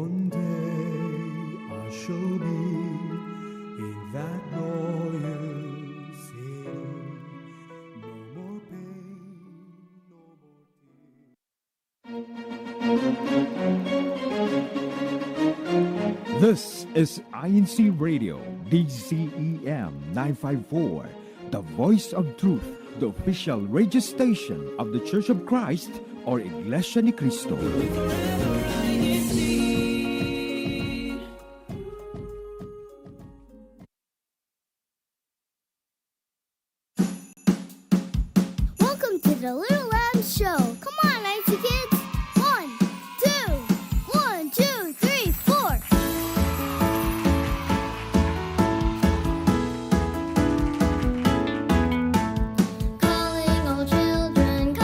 One day I shall be in that glorious city. No more pain, no more tears. This is INCRadio, DCEM 954, the voice of truth, the official radio station of the Church of Christ or Iglesia ni Cristo. Welcome to the Little Lamb Show. Come on, Nancy kids. 1, 2, 1, 2, 3, 4. Calling all children,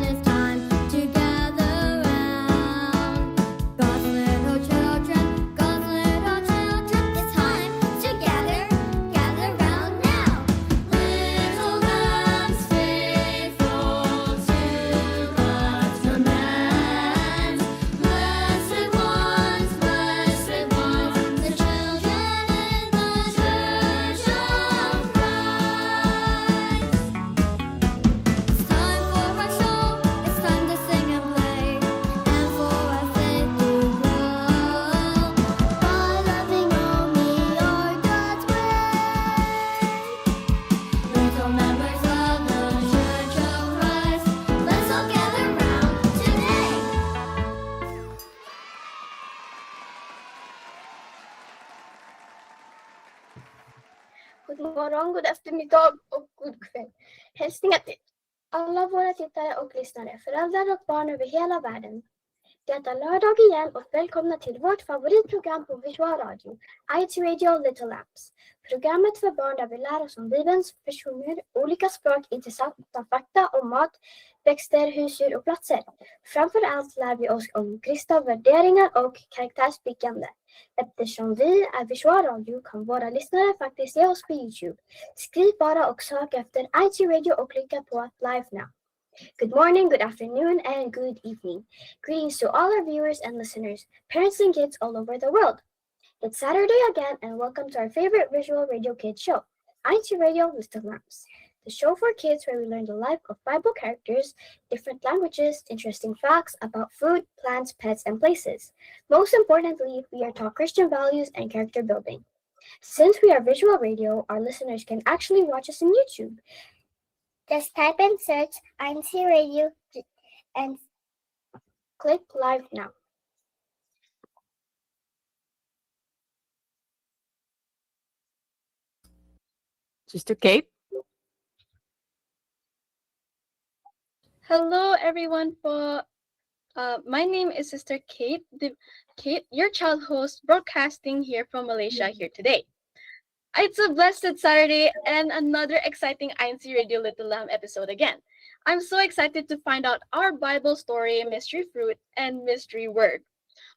it's time to gather round. God's little children, it's time to gather round now. Little lambs faithful to God's commands. Blessed ones, the children in the church of Christ. It's time for our show, it's time to sing and play, and for our faith to grow, by loving only our God's way. Little members of the Church of Christ, let's all gather round today. God morgon, god eftermiddag och god kväll. Hälsningar till alla våra tittare och lyssnare, föräldrar och barn över hela världen. Det är lördag igen och välkomna till vårt favoritprogram på Visual Radio, INCRadio Little Lamps. Programmet för barn där vi lär oss om Bibelns personer, olika språk, intressanta fakta om mat, växter, husdjur och platser. Framför allt lär vi oss om kristna värderingar och karaktärsbyggande. Eftersom vi är Visual Radio kan våra lyssnare faktiskt se oss på YouTube. Skriv bara och sök efter INCRadio och klicka på Live Now. Good morning, good afternoon, and good evening. Greetings to all our viewers and listeners, parents and kids all over the world. It's Saturday again, and welcome to our favorite visual radio kids show, INCRadio Little Lamps, the show for kids where we learn the life of Bible characters, different languages, interesting facts about food, plants, pets, and places. Most importantly, we are taught Christian values and character building. Since we are visual radio, our listeners can actually watch us on YouTube. Just type and search INCRadio and click Live Now. Sister Kate? Hello, everyone. My name is Sister Kate. Kate, your child host, broadcasting here from Malaysia here today. It's a blessed Saturday and another exciting INCRadio Little Lamb episode again. I'm so excited to find out our Bible story, mystery fruit, and mystery word.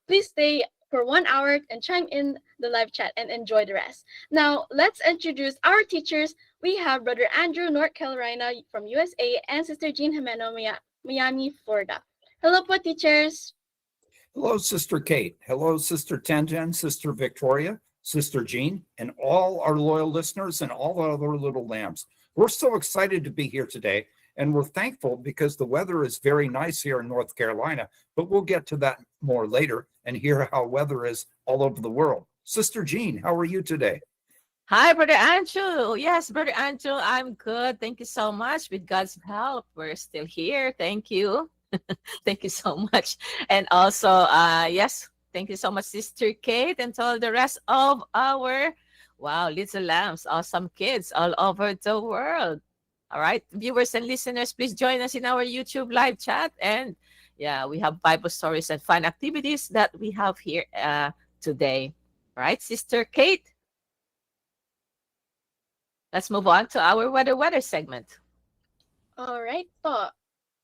Please stay for 1 hour and chime in the live chat and enjoy the rest. Now, let's introduce our teachers. We have Brother Andrew, North Carolina from USA, and Sister Jean Jimeno, Miami, Florida. Hello po, teachers. Hello, Sister Kate. Hello, Sister Tenjen, Sister Victoria, Sister Jean, and all our loyal listeners and all our other little lambs. We're so excited to be here today, and we're thankful because the weather is very nice here in North Carolina, but we'll get to that more later and hear how weather is all over the world. Sister Jean, how are you today? Hi, Brother Andrew. Yes, Brother Andrew, I'm good. Thank you so much. With God's help, we're still here. Thank you. Thank you so much. And also, yes, thank you so much, Sister Kate, and to all the rest of our, little lambs, awesome kids all over the world. All right, viewers and listeners, please join us in our YouTube live chat. And yeah, we have Bible stories and fun activities that we have here today. All right, Sister Kate. Let's move on to our weather segment. All right po.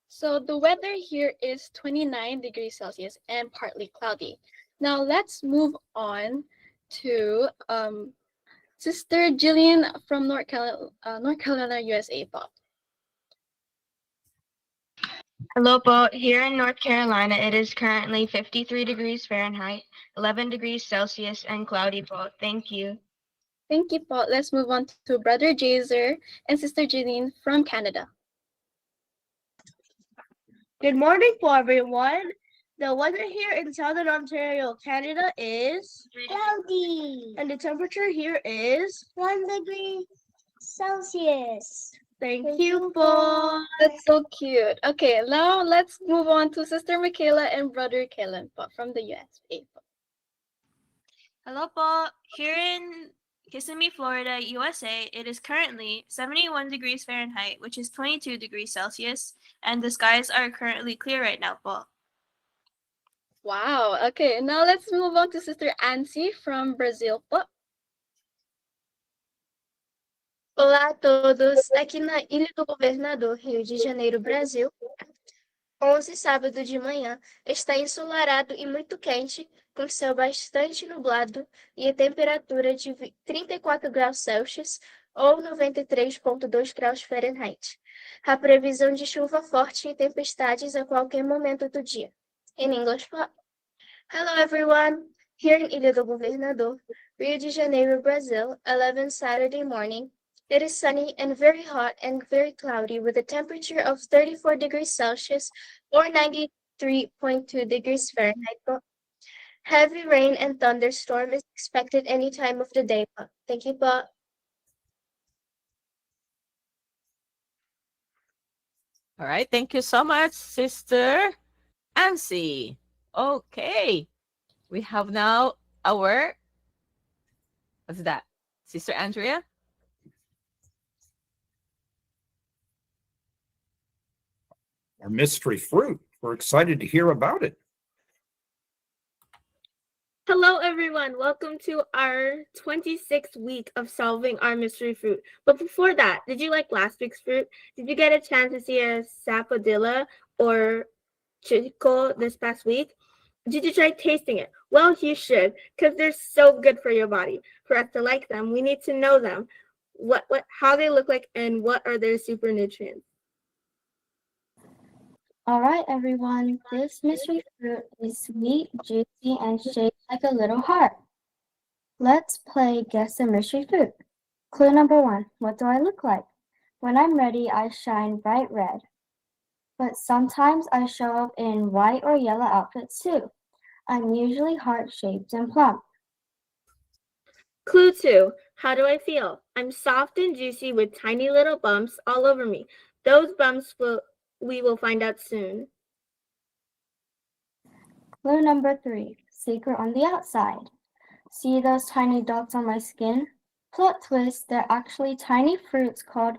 So the weather here is 29 degrees Celsius and partly cloudy. Now let's move on to Sister Jillian from North Carolina, USA po. Hello po. Here in North Carolina, it is currently 53 degrees Fahrenheit, 11 degrees Celsius, and cloudy po. Thank you. Thank you, Paul. Let's move on to Brother Jazer and Sister Janine from Canada. Good morning po everyone. The weather here in Southern Ontario, Canada is Cloudy. and the temperature here is 1 degree Celsius. thank you po. That's so cute. Okay, now let's move on to Sister Michaela and Brother Kellen po from the USA. Po. Hello po. Here in Kissimmee, Florida, USA, it is currently 71 degrees Fahrenheit, which is 22 degrees Celsius, and the skies are currently clear right now po. Wow. Okay, now let's move on to Sister Ansi from Brazil po. Olá a todos, aqui na Ilha do Governador, Rio de Janeiro, Brasil. 11 sábado de manhã, está ensolarado e muito quente, com céu bastante nublado e a temperatura de 34 graus Celsius ou 93,2 graus Fahrenheit. A previsão de chuva forte e tempestades a qualquer momento do dia. In English, hello everyone, here in Ilha do Governador, Rio de Janeiro, Brazil, 11 Saturday morning. It is sunny and very hot and very cloudy with a temperature of 34 degrees Celsius or 93.2 degrees Fahrenheit. Heavy rain and thunderstorm is expected any time of the day. Thank you po. All right. Thank you so much, Sister Ansi. Okay. We have now our, what's that? Sister Andrea? Our mystery fruit. We're excited to hear about it. Hello everyone, welcome to our 26th week of solving our mystery fruit. But before that, did you like last week's fruit? Did you get a chance to see a sapodilla or chico this past week? Did you try tasting it? Well, you should, because they're so good for your body. For us to like them, we need to know them, how they look like, and what are their super nutrients. All right, everyone. This mystery fruit is sweet, juicy, and shaped like a little heart. Let's play Guess the Mystery Fruit. Clue number 1. What do I look like? When I'm ready, I shine bright red. But sometimes I show up in white or yellow outfits too. I'm usually heart-shaped and plump. Clue 2. How do I feel? I'm soft and juicy with tiny little bumps all over me. Those bumps we will find out soon. Clue number 3. Secret on the outside. See those tiny dots on my skin? Plot twist, they're actually tiny fruits called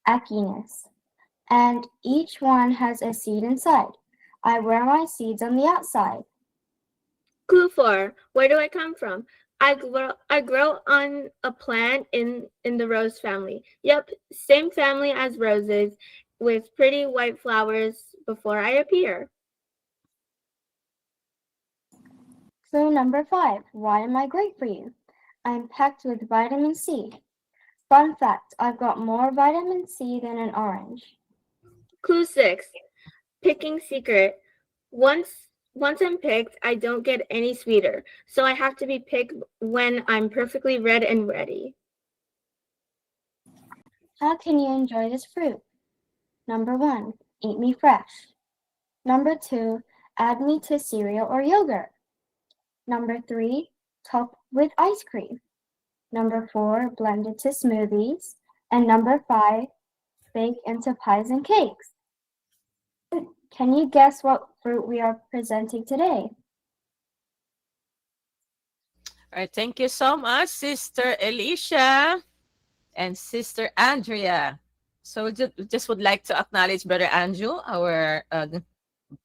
achenes. And each one has a seed inside. I wear my seeds on the outside. Clue 4. Where do I come from? I grow on a plant in the rose family. Yep, same family as roses, with pretty white flowers before I appear. Clue number 5. Why am I great for you? I'm packed with vitamin C. Fun fact, I've got more vitamin C than an orange. Clue 6. Picking secret. Once I'm picked, I don't get any sweeter, so I have to be picked when I'm perfectly red and ready. How can you enjoy this fruit? Number 1, eat me fresh. Number 2, add me to cereal or yogurt. Number 3, top with ice cream. Number 4, blend it to smoothies. And number 5, bake into pies and cakes. Can you guess what fruit we are presenting today? All right. Thank you so much, Sister Alicia and Sister Andrea. So we just would like to acknowledge Brother Andrew, our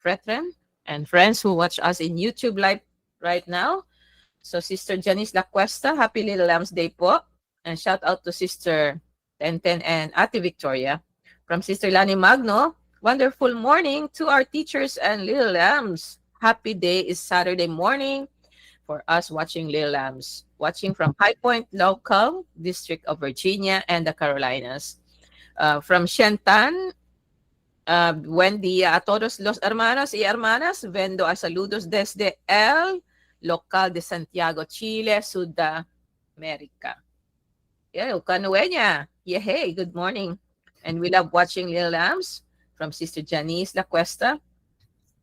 brethren and friends who watch us in YouTube Live right now. So Sister Janice Lacuesta, happy Little Lambs Day po. And shout out to Sister Tenten and Ate Victoria. From Sister Lani Magno, wonderful morning to our teachers and Little Lambs. Happy day is Saturday morning for us watching Little Lambs. Watching from High Point Local, District of Virginia and the Carolinas. From Shentan, buen día a todos los hermanos y hermanas. Vendo a saludos desde el local de Santiago, Chile, Sudamérica. Yeah, Ukanuenya. Yeah, hey, good morning. And we love watching Little Lambs from Sister Janice La Cuesta.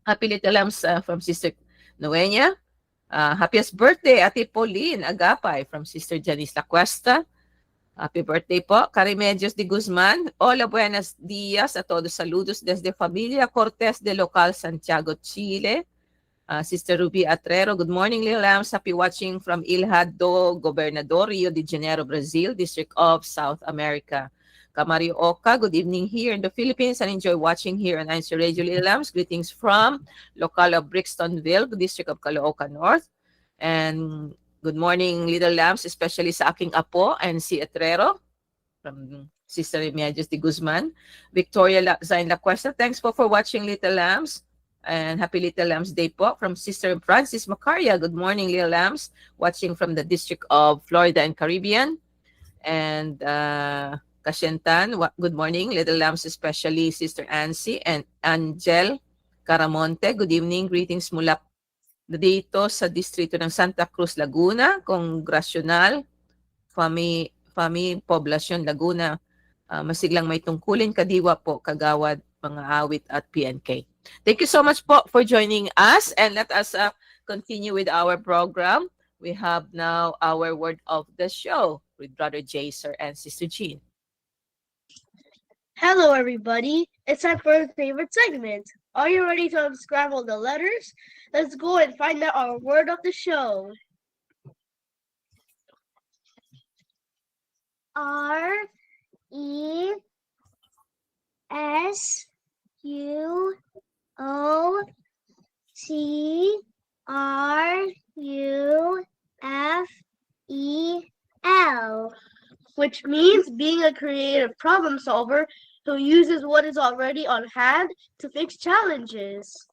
Happy Little Lambs from Sister Nuenya. Happiest birthday, Ate Pauline Agapay from Sister Janice La Cuesta. Happy birthday po, Carimedios de Guzman. Hola, buenos días a todos. Saludos desde Familia Cortés de Local, Santiago, Chile. Sister Ruby Atrero, good morning, Little Lambs. Happy watching from Ilha do Gobernador, Rio de Janeiro, Brazil, District of South America. Kamario Oka, good evening here in the Philippines and enjoy watching here on INCRadio, Little Lambs. Greetings from local of Brixtonville, District of Caloocan North. And good morning, Little Lambs, especially sa aking apo and si Atrero from Sister Remedios de Guzman. Victoria Zain La Cuesta, thanks po for watching, Little Lambs. And happy Little Lambs Day po from Sister Francis Macaria. Good morning, Little Lambs, watching from the District of Florida and Caribbean. And Kasyentan, good morning, Little Lambs, especially Sister Ansi and Angel Caramonte. Good evening, greetings mula dito sa distrito ng Santa Cruz, Laguna, Congregational Poblacion, Laguna. Masiglang may tungkulin, kadiwa po, kagawad, mga awit at PNK. Thank you so much po for joining us, and let us continue with our program. We have now our word of the show with Brother Jaser and Sister Jean. Hello, everybody. It's time for our favorite segment. Are you ready to unscramble the letters? Let's go and find out our word of the show. RESURUFEL, which means being a creative problem solver who uses what is already on hand to fix challenges.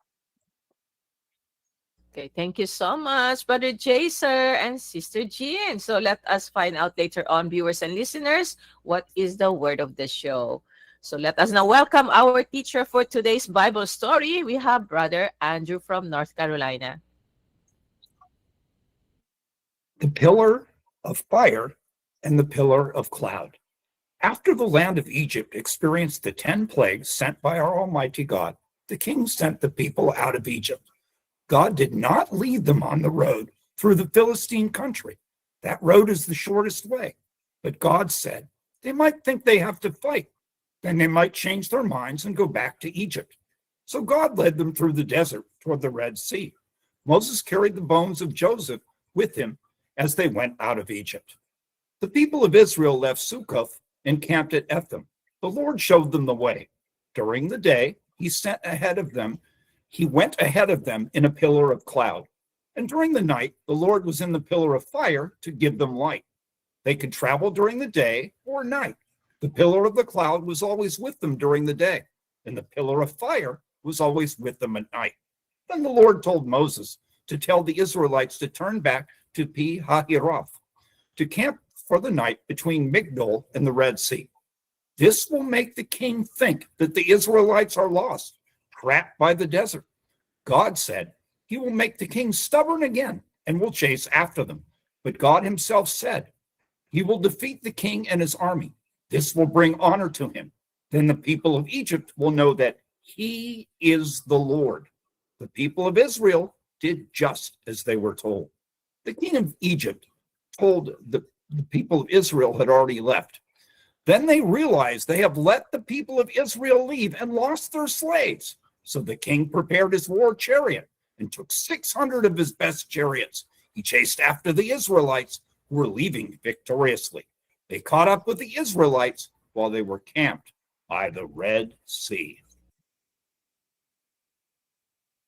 Okay, thank you so much, Brother Jaser and Sister Jean. So let us find out later on, viewers and listeners, what is the word of the show. So let us now welcome our teacher for today's Bible story. We have Brother Andrew from North Carolina. The pillar of fire and the pillar of cloud. After the land of Egypt experienced the 10 plagues sent by our Almighty God, the king sent the people out of Egypt. God did not lead them on the road through the Philistine country. That road is the shortest way. But God said, they might think they have to fight. Then they might change their minds and go back to Egypt. So God led them through the desert toward the Red Sea. Moses carried the bones of Joseph with him as they went out of Egypt. The people of Israel left Succoth and camped at Etham. The Lord showed them the way. During the day, he went ahead of them in a pillar of cloud. And during the night, the Lord was in the pillar of fire to give them light. They could travel during the day or night. The pillar of the cloud was always with them during the day, and the pillar of fire was always with them at night. Then the Lord told Moses to tell the Israelites to turn back to Pi-hahiroth, to camp for the night between Migdol and the Red Sea. This will make the king think that the Israelites are lost, trapped by the desert. God said he will make the king stubborn again and will chase after them. But God himself said he will defeat the king and his army. This will bring honor to him. Then the people of Egypt will know that he is the Lord. The people of Israel did just as they were told. The king of Egypt told the people of Israel had already left. Then they realized they have let the people of Israel leave and lost their slaves. So the king prepared his war chariot and took 600 of his best chariots. He chased after the Israelites who were leaving victoriously. They caught up with the Israelites while they were camped by the Red Sea.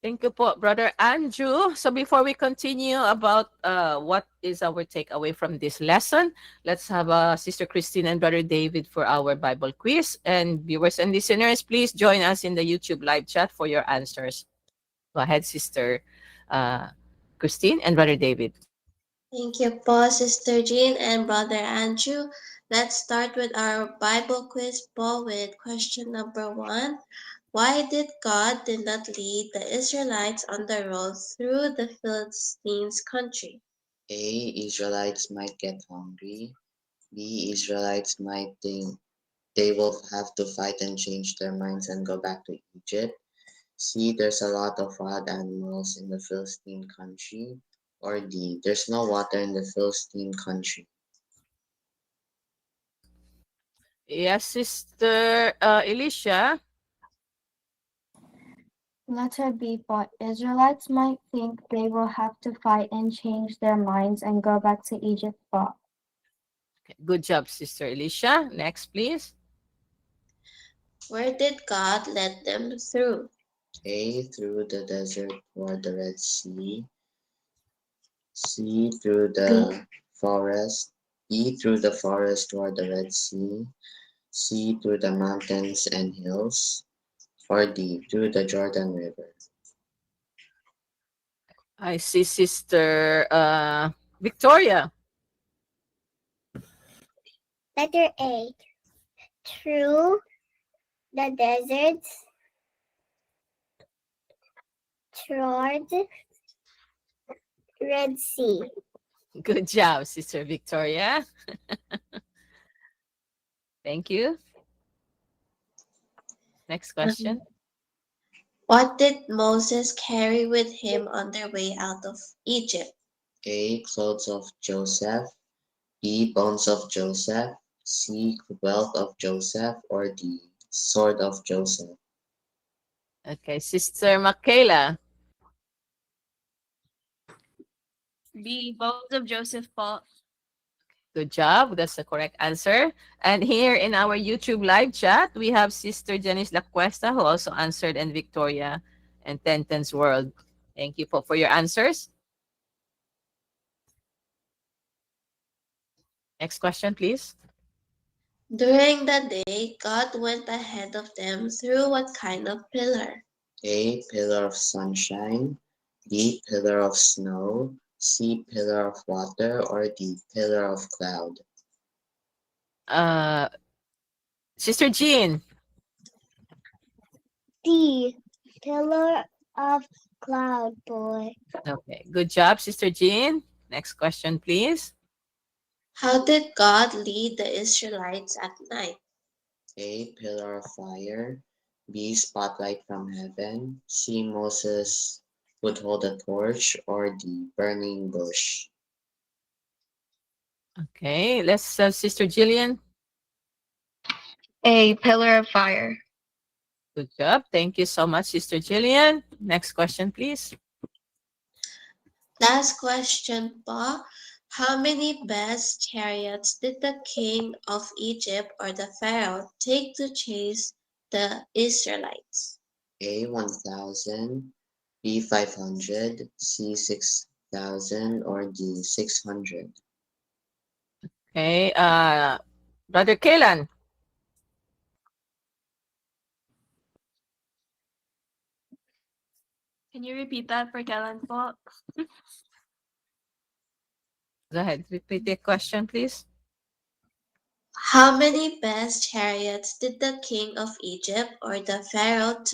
Thank you po, Brother Andrew. So before we continue about what is our takeaway from this lesson, let's have Sister Christine and Brother David for our Bible quiz. And viewers and listeners, please join us in the YouTube live chat for your answers. Go ahead, Sister Christine and Brother David. Thank you po, Sister Jean and Brother Andrew. Let's start with our Bible quiz po with question number 1. Why did God did not lead the Israelites on the road through the Philistines' country? A. Israelites might get hungry. B. Israelites might think they will have to fight and change their minds and go back to Egypt. C. There's a lot of wild animals in the Philistine country. Or D. There's no water in the Philistine country. Yes, Sister Elisha. Letter B for Israelites might think they will have to fight and change their minds and go back to Egypt for. Okay, good job, Sister Elisha. Next, please. Where did God lead them through? A. Through the desert toward the Red Sea. C. Through the forest. B. Through the forest toward the Red Sea. C. Through the mountains and hills. Or D. Through the Jordan River. I see Sister Victoria. Letter A. Through the deserts toward Red Sea. Good job, Sister Victoria. Thank you. Next question. What did Moses carry with him on their way out of Egypt? A. Clothes of Joseph. B. Bones of Joseph. C. Wealth of Joseph. Or D. Sword of Joseph. Okay, Sister Michaela. B. Bones of Joseph Paul. Good job. That's the correct answer. And here in our YouTube live chat, we have Sister Janice Lacuesta, who also answered, and Victoria and Tenten's World. Thank you for your answers. Next question, please. During the day, God went ahead of them through what kind of pillar? A. Pillar of sunshine. B. Pillar of snow. C. Pillar of water. Or D. Pillar of cloud. Sister Jean. D. Pillar of cloud, boy. Okay, good job, Sister Jean. Next question, please. How did God lead the Israelites at night? A. Pillar of fire. B. Spotlight from heaven. C. Moses would hold a torch. Or D. Burning bush. Okay, let's Sister Jillian. A. Pillar of fire. Good job. Thank you so much, Sister Jillian. Next question, please. Last question po. How many best chariots did the king of Egypt or the Pharaoh take to chase the Israelites? A. 1,000. B. 500. C. 6,000. Or D. 600. Okay, Brother Kaylan. Can you repeat that for Kellen po? Go ahead, repeat the question, please. How many best chariots did the king of Egypt or the Pharaoh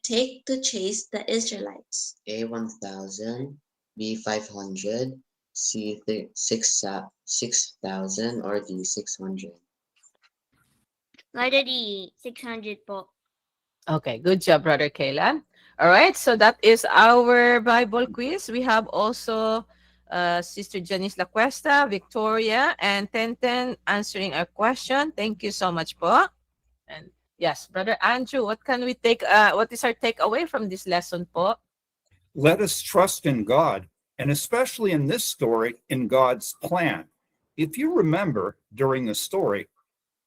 take to chase the Israelites? A. 1,000. B. 500. C. 6,000. Or D. 600. Letter D. 600 po. Okay, good job, Brother Kaylan. All right, so that is our Bible quiz. We have also Sister Janice Lacuesta, Victoria, and Tenten answering our question. Thank you so much po. And yes, Brother Andrew, what can we take? What is our takeaway from this lesson po? Let us trust in God, and especially in this story, in God's plan. If you remember, during the story,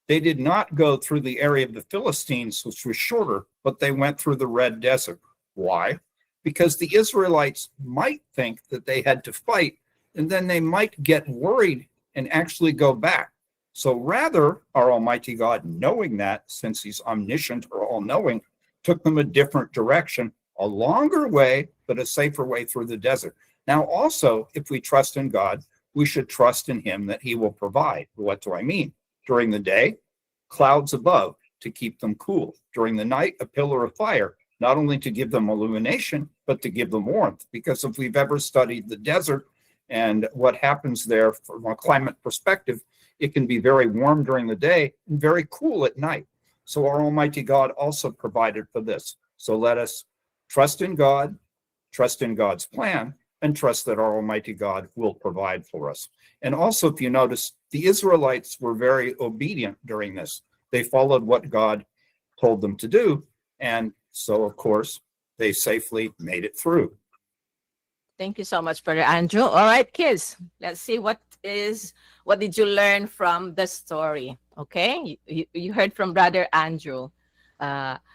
they did not go through the area of the Philistines, which was shorter, but they went through the Red Desert. Why? Because the Israelites might think that they had to fight, and then they might get worried and actually go back. So rather, our Almighty God, knowing that, since he's omniscient or all-knowing, took them a different direction, a longer way, but a safer way through the desert. Now, also, if we trust in God, we should trust in him that he will provide. What do I mean? During the day, clouds above to keep them cool. During the night, a pillar of fire, not only to give them illumination, but to give them warmth. Because if we've ever studied the desert and what happens there from a climate perspective, it can be very warm during the day and very cool at night. So our Almighty God also provided for this. So let us trust in God, trust in God's plan, and trust that our Almighty God will provide for us. And also, if you notice, the Israelites were very obedient during this. They followed what God told them to do. And so, of course, they safely made it through. Thank you so much, Brother Andrew. All right, kids, let's see what did you learn from the story? Okay, you heard from Brother Andrew.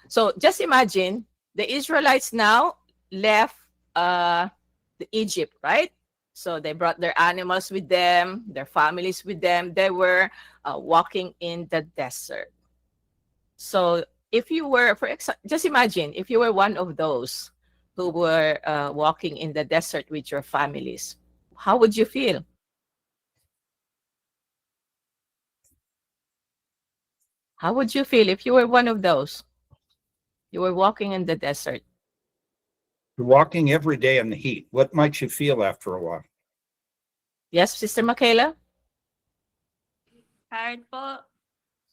So just imagine the Israelites now left the Egypt, right? So they brought their animals with them, their families with them. They were walking in the desert. So if you were, just imagine if you were one of those who were walking in the desert with your families, how would you feel? How would you feel if you were one of those? You were walking in the desert. You're walking every day in the heat. What might you feel after a while? Yes, Sister Michaela? Tired po.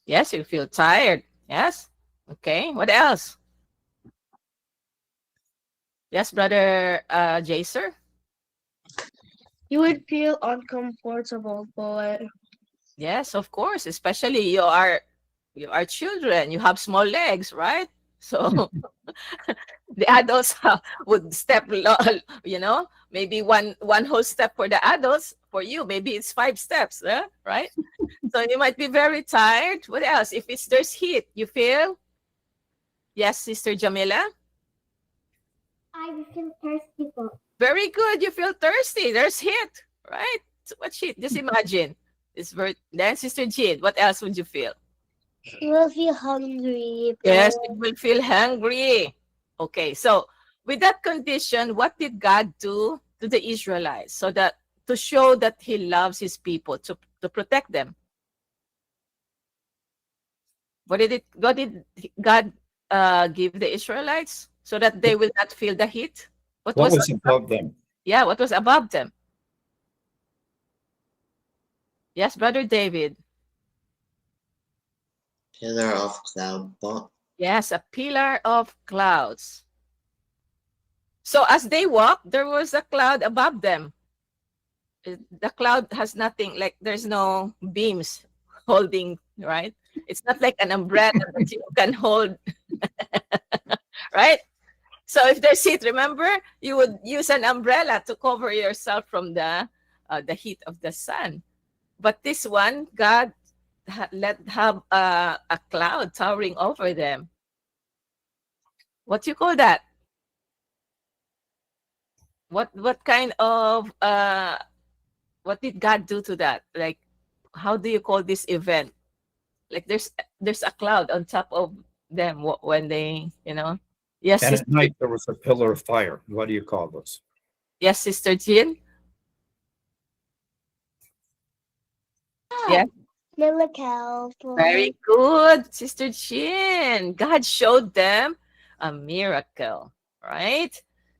Yes, you feel tired. Yes. Okay. What else? Yes, Brother Jaser? You would feel uncomfortable, but Yes, of course. Especially you are children. You have small legs, right? So the adults would step, maybe one whole step for the adults. For you, maybe it's 5 steps, right? So you might be very tired. What else? If there's heat, you feel? Yes, Sister Jamila? I feel thirsty po. Very good. You feel thirsty. There's heat, right? So what heat? Just imagine. Then Sister Jean, what else would you feel? you will feel hungry. Yes, you will feel hungry. Okay, so with that condition, what did God do to the Israelites so that to show that He loves His people, to protect them? What did God give the Israelites so that they will not feel the heat? What was above them? Yeah, what was above them? Yes, Brother David. Pillar of cloud po. Yes, a pillar of clouds. So as they walked, there was a cloud above them. The cloud has nothing, like there's no beams holding, right? It's not like an umbrella that you can hold, right? So if there's heat, remember, you would use an umbrella to cover yourself from the heat of the sun. But this one, God let have a cloud towering over them. What do you call that? What kind of what did God do to that? Like, how do you call this event? Like there's a cloud on top of them when they, Yes, And Sister, at night there was a pillar of fire. What do you call this? yes, Sister Jean. Yeah. Miracle. Very good, Sister Jean. God showed them a miracle, right?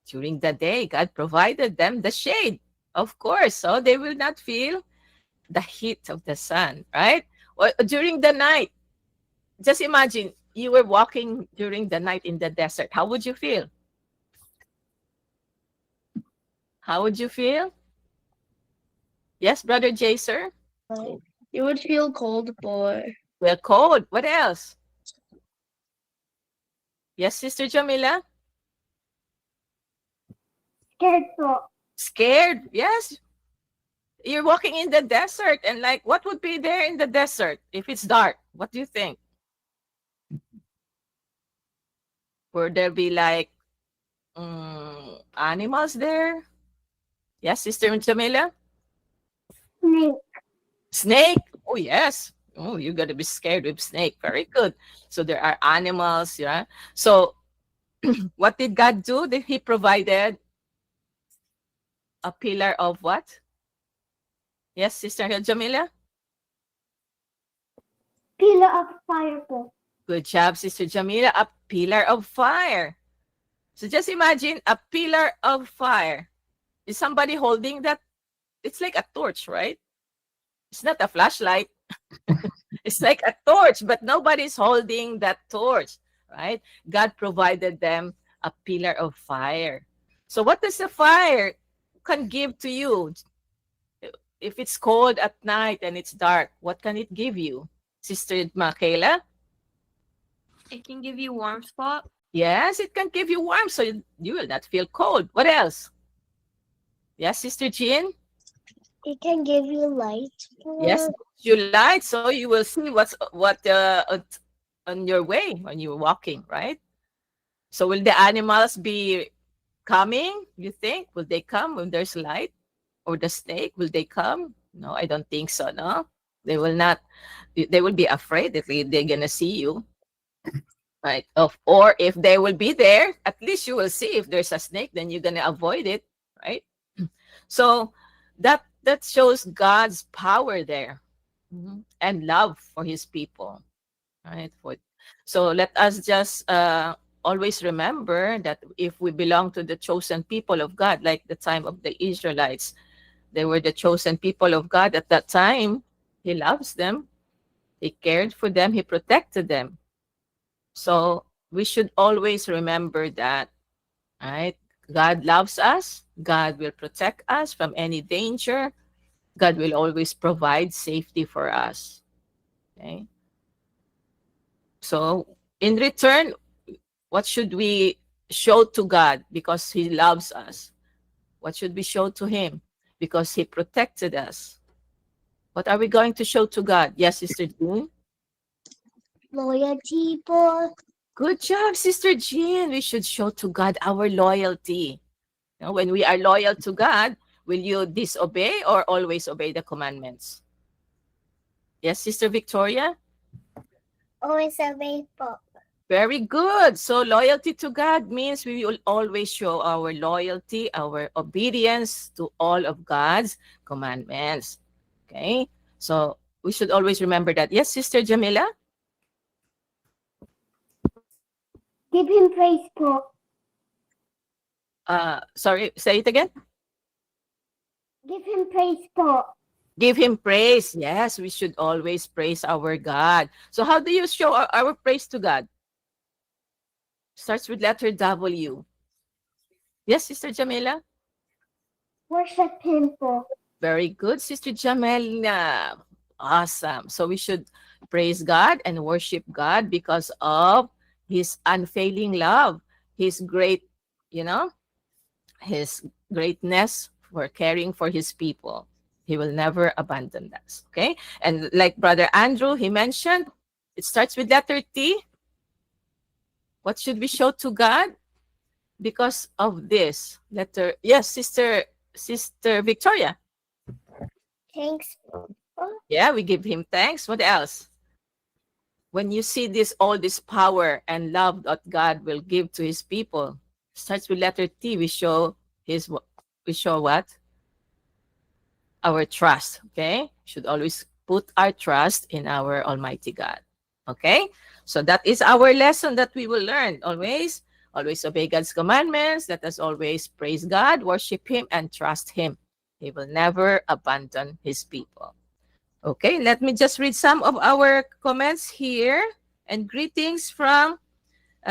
During the day, God provided them the shade, of course, so they will not feel the heat of the sun, right? Or during the night, just imagine you were walking during the night in the desert. How would you feel? How would you feel? Yes, Brother Jaser? You would feel cold, boy. Well, cold. What else? Yes, Sister Jamila? Scared po. Scared? Yes. You're walking in the desert, and like, what would be there in the desert if it's dark? What do you think? Would there be like animals there? Yes, Sister Jamila? Snake. Snake? Oh, yes. Oh, you got to be scared with snake. Very good. So there are animals, yeah. So what did God do? He provided a pillar of what? Yes, Sister Jamila? Pillar of fire po. Good job, Sister Jamila. A pillar of fire. So just imagine a pillar of fire. Is somebody holding that? It's like a torch, right? It's not a flashlight. It's like a torch, but nobody's holding that torch, right? God provided them a pillar of fire. So what does the fire can give to you? If it's cold at night and it's dark, what can it give you? Sister Michaela? It can give you warmth spot. Yes, it can give you warmth, so you will not feel cold. What else? Yes, Sister Jean? It can give you light. Yes, you light, so you will see what on your way when you're walking, right? So will the animals be coming? You think will they come when there's light, or the snake will they come? No, I don't think so. No, they will not. They will be afraid that they're gonna see you, right? Or if they will be there, at least you will see if there's a snake. Then you're gonna avoid it, right? So that shows God's power there. And love for his people, right? So let us just always remember that if we belong to the chosen people of God, like the time of the Israelites, they were the chosen people of God at that time. He loves them. He cared for them. He protected them. So we should always remember that, right? God loves us. God will protect us from any danger. God will always provide safety for us. Okay. So in return, what should we show to God? Because he loves us. What should we show to him? Because he protected us. What are we going to show to God? Yes, Sister Jean? Loyalty po. Good job, Sister Jean. We should show to God our loyalty. You know, when we are loyal to God, will you disobey or always obey the commandments? Yes, Sister Victoria? Always obey po. Very good. So loyalty to God means we will always show our loyalty, our obedience to all of God's commandments. Okay? So we should always remember that. Yes, Sister Jamila? Give him praise po. Sorry, say it again. Give him praise po. Give him praise. Yes, we should always praise our God. So how do you show our praise to God? Starts with letter W. Yes, Sister Jamila? Worship him po. Very good, Sister Jamila. Awesome. So we should praise God and worship God because of his unfailing love, his great, his greatness for caring for his people. He will never abandon us. Okay. And like Brother Andrew, he mentioned, it starts with letter T. What should we show to God? Because of this letter. Yes, Sister Victoria. Thanks. Yeah, we give him thanks. What else? When you see all this power and love that God will give to his people, starts with letter T. We show what? Our trust. Okay, should always put our trust in our Almighty God. Okay, so that is our lesson that we will learn. Always obey God's commandments. Let us always praise God, worship him, and trust him. He will never abandon his people. Okay, let me just read some of our comments here. And greetings from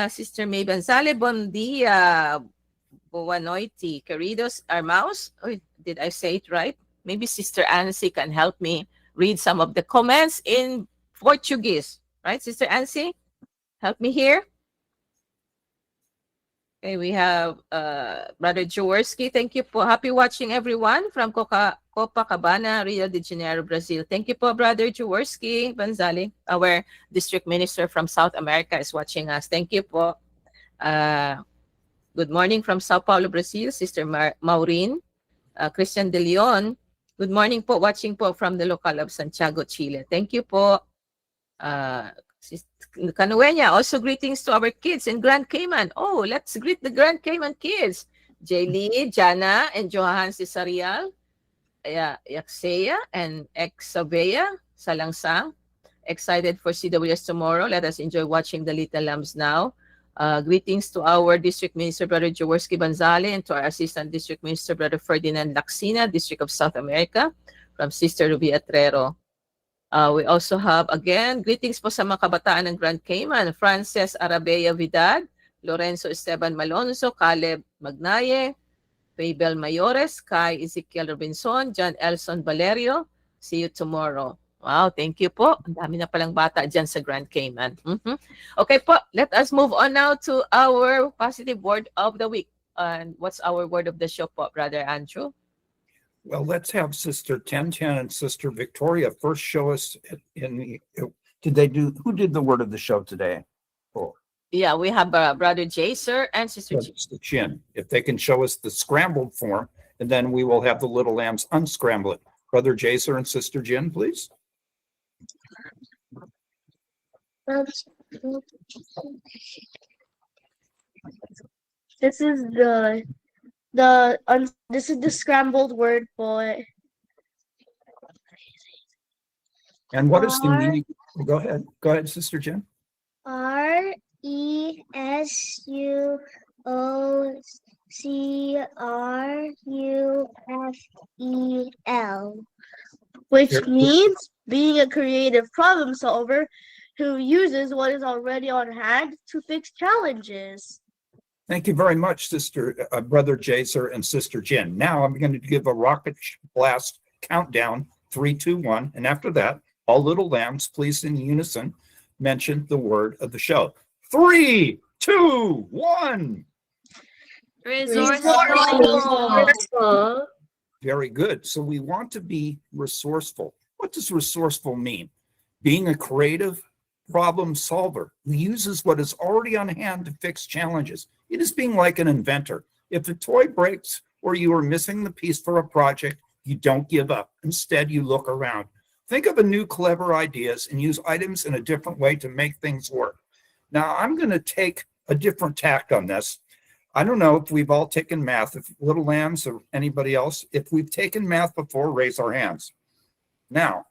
Sister May Banzale. Bon dia, Buanoiti, queridos hermanos. Oh, did I say it right? Maybe Sister Ansi can help me read some of the comments in Portuguese. Right, Sister Ansi? Help me here. Okay, we have Brother Jaworski. Thank you po. Happy watching, everyone, from Copacabana, Rio de Janeiro, Brazil. Thank you po, Brother Jaworski Banzali. Our district minister from South America is watching us. Thank you po. Good morning from Sao Paulo, Brazil, Sister Maureen. Christian De Leon. Good morning po, watching po from the local of Santiago, Chile. Thank you po. Canueña, also greetings to our kids in Grand Cayman. Oh, let's greet the Grand Cayman kids. Jaylee, Jana, and Johan Cesarial, Yaxea, and Exabea Salangsang, excited for CWS tomorrow. Let us enjoy watching the Little Lambs now. Greetings to our District Minister, Brother Jaworski Banzali, and to our Assistant District Minister, Brother Ferdinand Laxina, District of South America, from Sister Ruby Atrero. We also have, again, greetings po sa mga kabataan ng Grand Cayman, Frances Arabea Vidal, Lorenzo Esteban Malonzo, Caleb Magnaye, Fabel Mayores, Kai Ezekiel Robinson, John Elson Valerio. See you tomorrow. Wow, thank you po. Ang dami na palang bata dyan sa Grand Cayman. Okay po, let us move on now to our positive word of the week. And what's our word of the show po, Brother Andrew? Well, let's have Sister Ten and Sister Victoria first show us who did the word of the show today? Oh. Yeah, we have Brother Jaser and Sister Chin. If they can show us the scrambled form, and then we will have the little lambs unscramble it. Brother Jaser and Sister Jin, please. This is this is the scrambled word for. And what is the meaning? Go ahead, Sister Jin. RESUOCRUFEL, which means being a creative problem solver who uses what is already on hand to fix challenges. Thank you very much, Brother Jaser and Sister Jin. Now I'm going to give a rocket blast countdown, 3, 2, 1, and after that, all little lambs, please in unison, mention the word of the show. 3, 2, 1. Resourceful. Very good. So we want to be resourceful. What does resourceful mean? Being a creative problem solver who uses what is already on hand to fix challenges. It is being like an inventor. If a toy breaks or you are missing the piece for a project, you don't give up. Instead, you look around. Think of a new clever ideas and use items in a different way to make things work. Now, I'm going to take a different tact on this. I don't know if we've all taken math, if little lambs or anybody else, if we've taken math before, raise our hands. Now,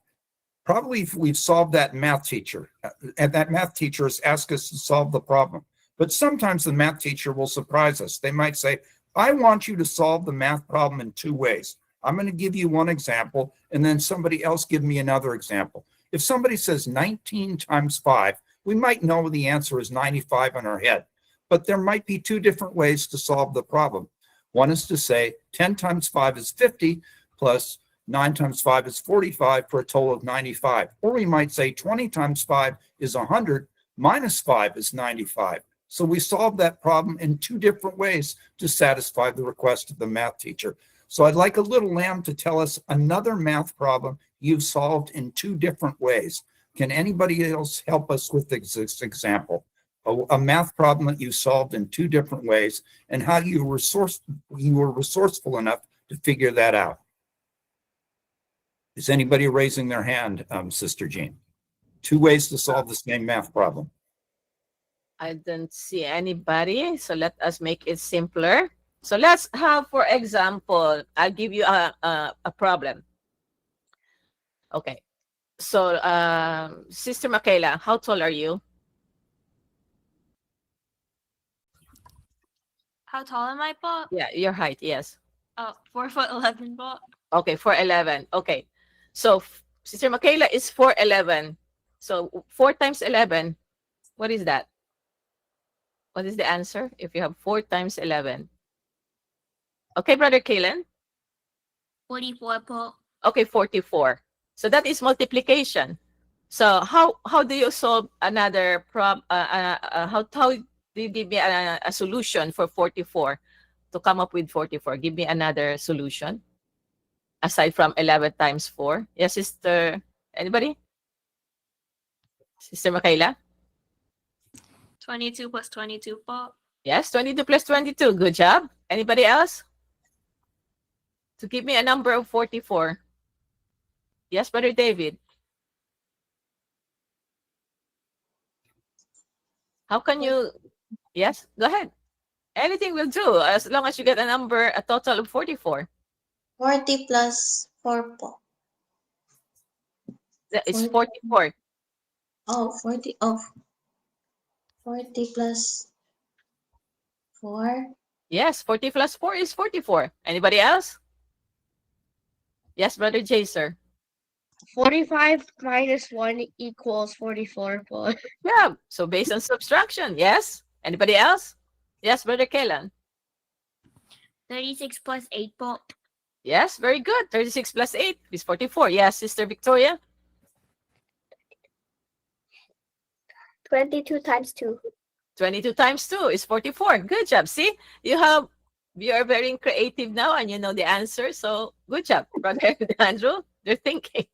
probably if we've solved that math teacher, and that math teacher has asked us to solve the problem. But sometimes the math teacher will surprise us. They might say, I want you to solve the math problem in 2 ways. I'm going to give you one example, and then somebody else give me another example. If somebody says 19 times 5, we might know the answer is 95 in our head. But there might be 2 different ways to solve the problem. One is to say 10 times 5 is 50, plus 9 times 5 is 45 for a total of 95. Or we might say 20 times 5 is 100, minus 5 is 95. So we solve that problem in 2 different ways to satisfy the request of the math teacher. So I'd like a little lamb to tell us another math problem you've solved in 2 different ways. Can anybody else help us with this example? A math problem that you solved in 2 different ways, and how you were resourceful enough to figure that out. Is anybody raising their hand, Sister Jean? 2 ways to solve the same math problem. I don't see anybody, so let us make it simpler. So let's have, for example, I'll give you a problem. Okay. So, Sister Michaela, how tall are you? How tall am I po? Yeah, your height, yes. 4'11" po. Okay, 4'11". Okay. So, Sister Michaela is 4'11". So, 4 times 11, what is that? What is the answer if you have 4 times 11? Okay, Brother Kalen? 44 po. Okay, 44. So that is multiplication. So how do you solve another problem? How do you give me a solution for 44? To come up with 44, give me another solution aside from 11 times 4. Yes, Sister. Anybody? Sister Michaela? 22 plus 22 po. Yes, 22 plus 22. Good job. Anybody else? To give me a number of 44. Yes, Brother David. How can you? Yes, go ahead. Anything will do as long as you get a total of 44. 40 plus 4 po. That is 44. Oh, 40. Oh, 40 plus 4. Yes, 40 plus 4 is 44. Anybody else? Yes, Brother J, sir. 45 minus 1 equals 44 po. Yeah, so based on subtraction, yes. Anybody else? Yes, Brother Kaylan. 36 plus 8 po. Yes, very good. 36 plus 8 is 44. Yes, Sister Victoria. 22 times 2. 22 times 2 is 44. Good job. See, you are very creative now and you know the answer. So good job, Brother Andrew. They're thinking.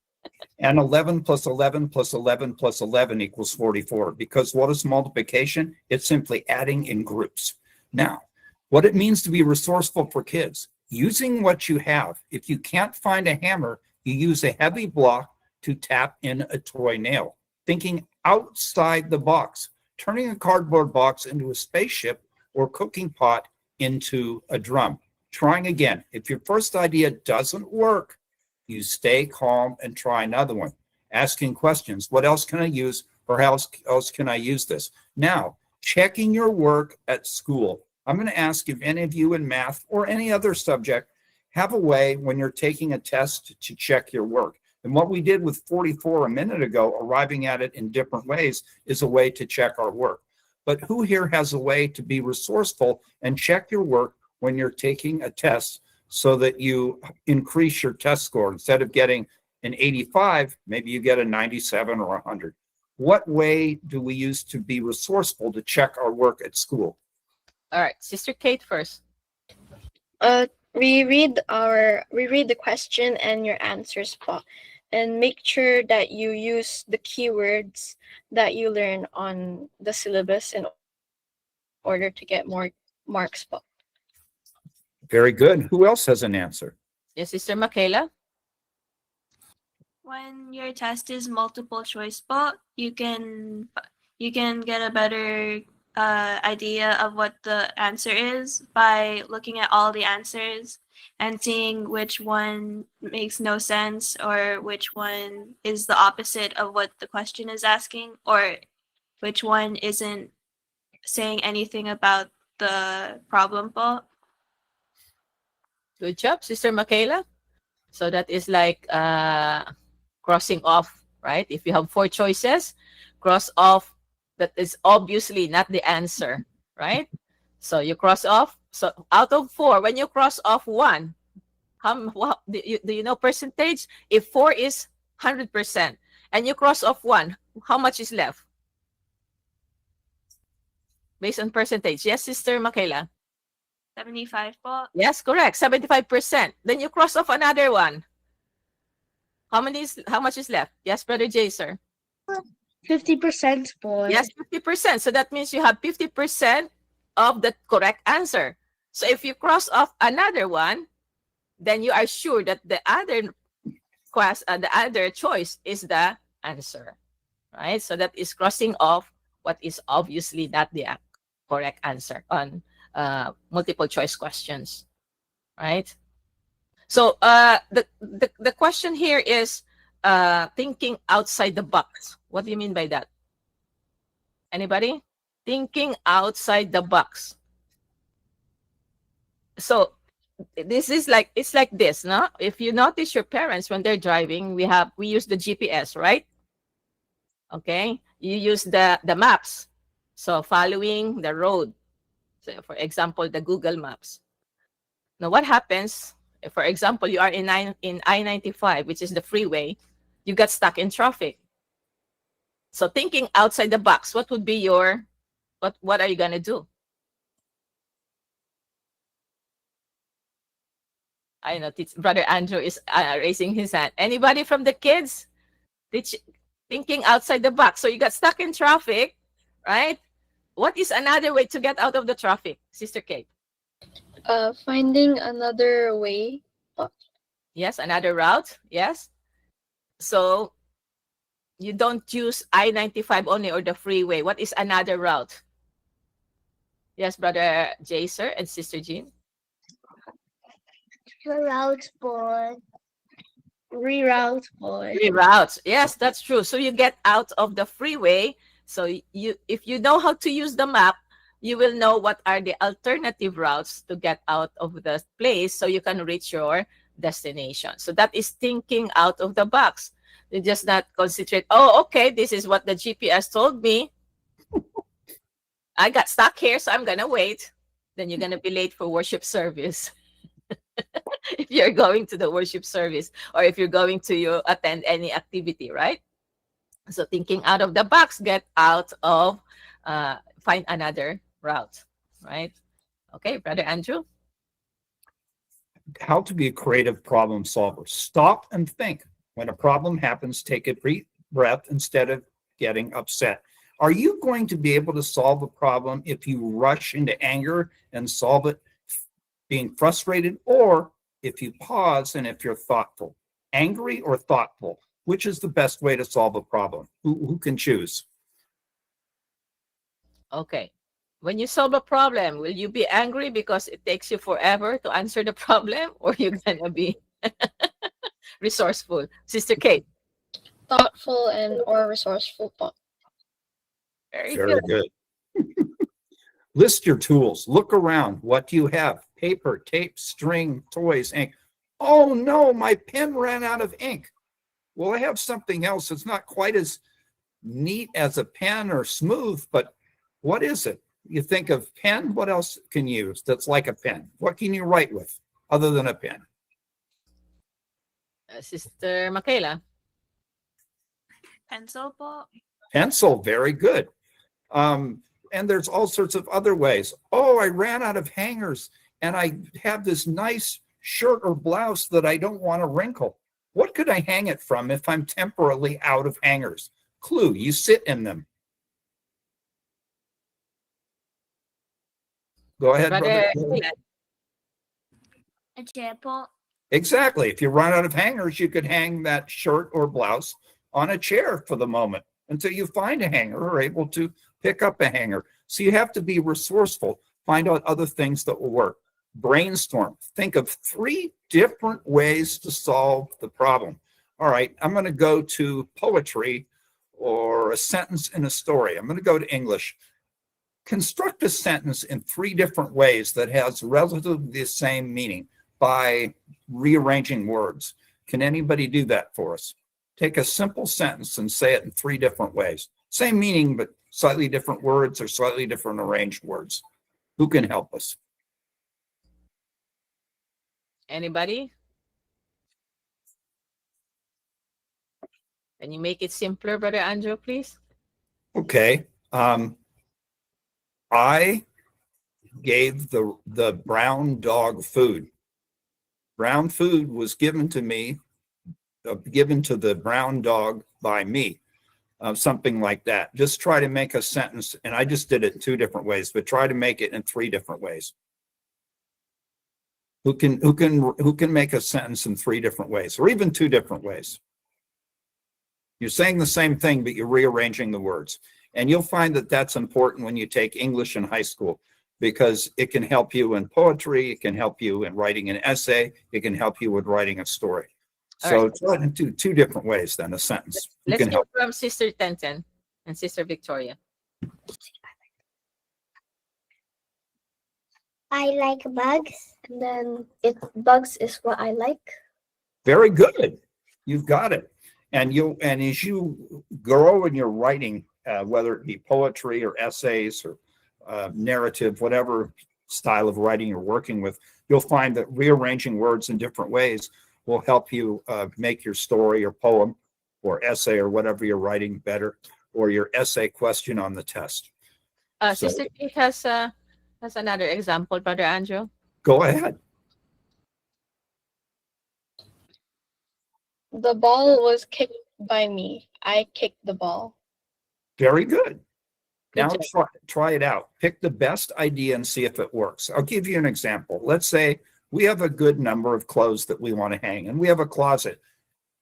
And 11 plus 11 plus 11 plus 11 equals 44. Because what is multiplication? It's simply adding in groups. Now, what it means to be resourceful for kids, using what you have. If you can't find a hammer, you use a heavy block to tap in a toy nail. Thinking outside the box, turning a cardboard box into a spaceship or cooking pot into a drum. Trying again. If your first idea doesn't work, you stay calm and try another one. Asking questions. What else can I use? Or how else can I use this? Now, checking your work at school. I'm going to ask if any of you in math or any other subject have a way when you're taking a test to check your work. And what we did with 44 a minute ago, arriving at it in different ways, is a way to check our work. But who here has a way to be resourceful and check your work when you're taking a test so that you increase your test score? Instead of getting an 85, maybe you get a 97 or 100. What way do we use to be resourceful to check our work at school? All right, Sister Kate first. We read the question and your answers po, and make sure that you use the keywords that you learn on the syllabus in order to get more marks po. Very good. Who else has an answer? Yes, Sister Michaela. When your test is multiple choice po, you can get a better idea of what the answer is by looking at all the answers and seeing which one makes no sense or which one is the opposite of what the question is asking, or which one isn't saying anything about the problem po. Good job, Sister Michaela. So that is like crossing off, right? If you have 4 choices, cross off that is obviously not the answer, right? So you cross off. So out of 4, when you cross off 1, do you know percentage? If 4 is 100% and you cross off 1, how much is left? Based on percentage. Yes, Sister Michaela. 75 po. Yes, correct. 75%. Then you cross off another one. How much is left? Yes, Brother Jay, sir. 50% po. Yes, 50%. So that means you have 50% of the correct answer. So if you cross off another one, then you are sure that the other choice is the answer, right? So that is crossing off what is obviously not the correct answer on multiple choice questions, right? So the question here is thinking outside the box. What do you mean by that? Anybody? Thinking outside the box. So this is like, it's like this, no? If you notice your parents when they're driving, we use the GPS, right? Okay, you use the maps. So following the road. So for example, the Google Maps. Now what happens, if, for example, you are in I-95, which is the freeway, you got stuck in traffic. So thinking outside the box, what would be your, what are you going to do? I know Brother Andrew is raising his hand. Anybody from the kids? Thinking outside the box. So you got stuck in traffic, right? What is another way to get out of the traffic, Sister Kate? Finding another way. Yes, another route. Yes. So you don't use I-95 only or the freeway. What is another route? Yes, Brother Jay, sir, and Sister Jean. The route po. Reroute, boy. Reroutes. Yes, that's true. So you get out of the freeway. So you, if you know how to use the map, you will know what are the alternative routes to get out of the place so you can reach your destination. So that is thinking out of the box. You just not concentrate, oh, okay, this is what the GPS told me. I got stuck here, so I'm going to wait. Then you're going to be late for worship service. If you're going to the worship service or if you're going to attend any activity, right? So thinking out of the box, get out of, find another route, right? Okay, Brother Andrew. How to be a creative problem solver. Stop and think. When a problem happens, take a deep breath instead of getting upset. Are you going to be able to solve a problem if you rush into anger and solve it being frustrated, or if you pause and if you're thoughtful? Angry or thoughtful? Which is the best way to solve a problem? Who can choose? Okay. When you solve a problem, will you be angry because it takes you forever to answer the problem, or you're gonna be resourceful? Sister Kate. Thoughtful and or resourceful thought. Very Very good. good. List your tools. Look around. What do you have? Paper, tape, string, toys, ink. Oh no, my pen ran out of ink. Well, I have something else. It's not quite as neat as a pen or smooth, but what is it? You think of pen, what else can you use that's like a pen? What can you write with other than a pen? Sister Michaela. Pencil po. Pencil, very good. And there's all sorts of other ways. Oh, I ran out of hangers and I have this nice shirt or blouse that I don't want to wrinkle. What could I hang it from if I'm temporarily out of hangers? Clue, you sit in them. Go ahead, brother. A chair po. Exactly. If you run out of hangers, you could hang that shirt or blouse on a chair for the moment until you find a hanger or able to pick up a hanger. So you have to be resourceful, find out other things that will work. Brainstorm. Think of 3 different ways to solve the problem. All right, I'm going to go to poetry or a sentence in a story. I'm going to go to English. Construct a sentence in 3 different ways that has relatively the same meaning by rearranging words. Can anybody do that for us? Take a simple sentence and say it in 3 different ways. Same meaning, but slightly different words or slightly different arranged words. Who can help us? Anybody? Can you make it simpler, Brother Andrew, please? Okay. I gave the brown dog food. Brown food was given to me, given to the brown dog by me. Something like that. Just try to make a sentence, and I just did it in 2 different ways, but try to make it in 3 different ways. Who can make a sentence in 3 different ways, or even 2 different ways? You're saying the same thing, but you're rearranging the words. And you'll find that that's important when you take English in high school, because it can help you in poetry, it can help you in writing an essay, it can help you with writing a story. So try to do 2 different ways then, a sentence. Let's hear from Sister Tenten and Sister Victoria. I like bugs, and then bugs is what I like. Very good. You've got it. And as you grow in your writing, whether it be poetry or essays or narrative, whatever style of writing you're working with, you'll find that rearranging words in different ways will help you make your story or poem or essay or whatever you're writing better, or your essay question on the test. Sister Kate has another example, Brother Andrew. Go ahead. The ball was kicked by me. I kicked the ball. Very good. Now try it out. Pick the best idea and see if it works. I'll give you an example. Let's say we have a good number of clothes that we want to hang, and we have a closet.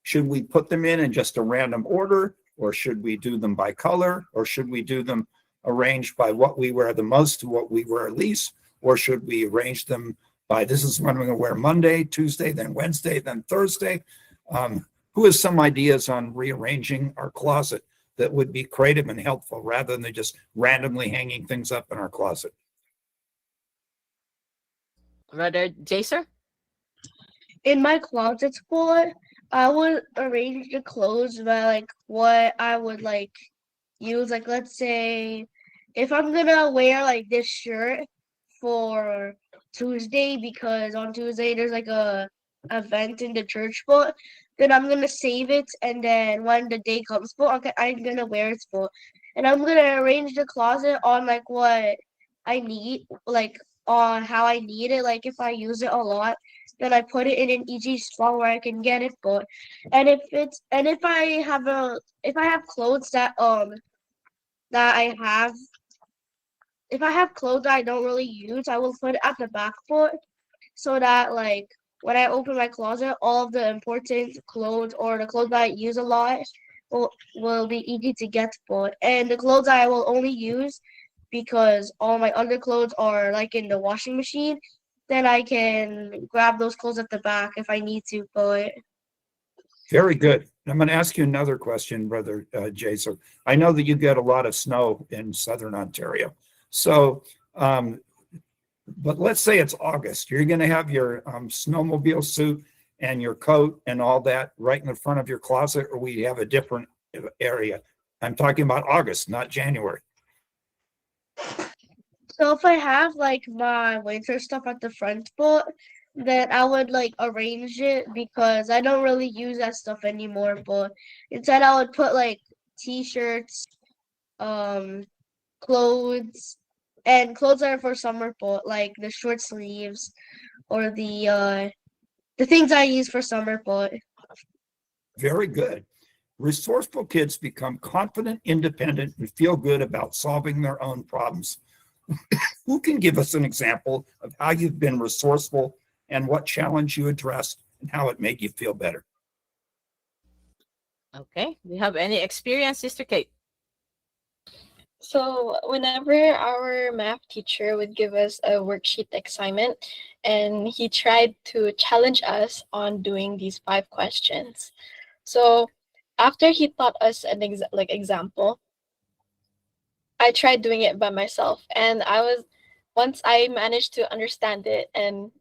Should we put them in just a random order, or should we do them by color, or should we do them arranged by what we wear the most to what we wear least, or should we arrange them by this is when I'm going to wear Monday, Tuesday, then Wednesday, then Thursday? Who has some ideas on rearranging our closet that would be creative and helpful rather than just randomly hanging things up in our closet? Brother Jaser? In my closet spot, I would arrange the clothes by like what I would like use. Like let's say if I'm gonna wear like this shirt for Tuesday because on Tuesday there's like a event in the church spot, then I'm gonna save it and then when the day comes for I'm gonna wear it for. And I'm gonna arrange the closet on like what I need, like on how I need it. Like if I use it a lot, then I put it in an easy spot where I can get it for. And if I have clothes that I have if I have clothes that I don't really use, I will put it at the back for so that like when I open my closet, all of the important clothes or the clothes that I use a lot will be easy to get for. And the clothes I will only use because all my underclothes are like in the washing machine, then I can grab those clothes at the back if I need to. But Very good. I'm going to ask you another question, Brother Jason. I know that you get a lot of snow in Southern Ontario. So, but let's say it's August. You're going to have your snowmobile suit and your coat and all that right in the front of your closet, or we have a different area. I'm talking about August, not January. so if I have like my winter stuff at the front spot, then I would like arrange it because I don't really use that stuff anymore. But instead, I would put like t-shirts, clothes, and clothes that are for summer, but like the short sleeves or the things I use for summer. But Very good. Resourceful kids become confident, independent, and feel good about solving their own problems. Who can give us an example of how you've been resourceful and what challenge you addressed and how it made you feel better? Okay. Do you have any experience, Sister Kate? So whenever our math teacher would give us a worksheet assignment and he tried to challenge us on doing these 5 questions. So after he taught us an example, I tried doing it by myself and once I managed to understand it and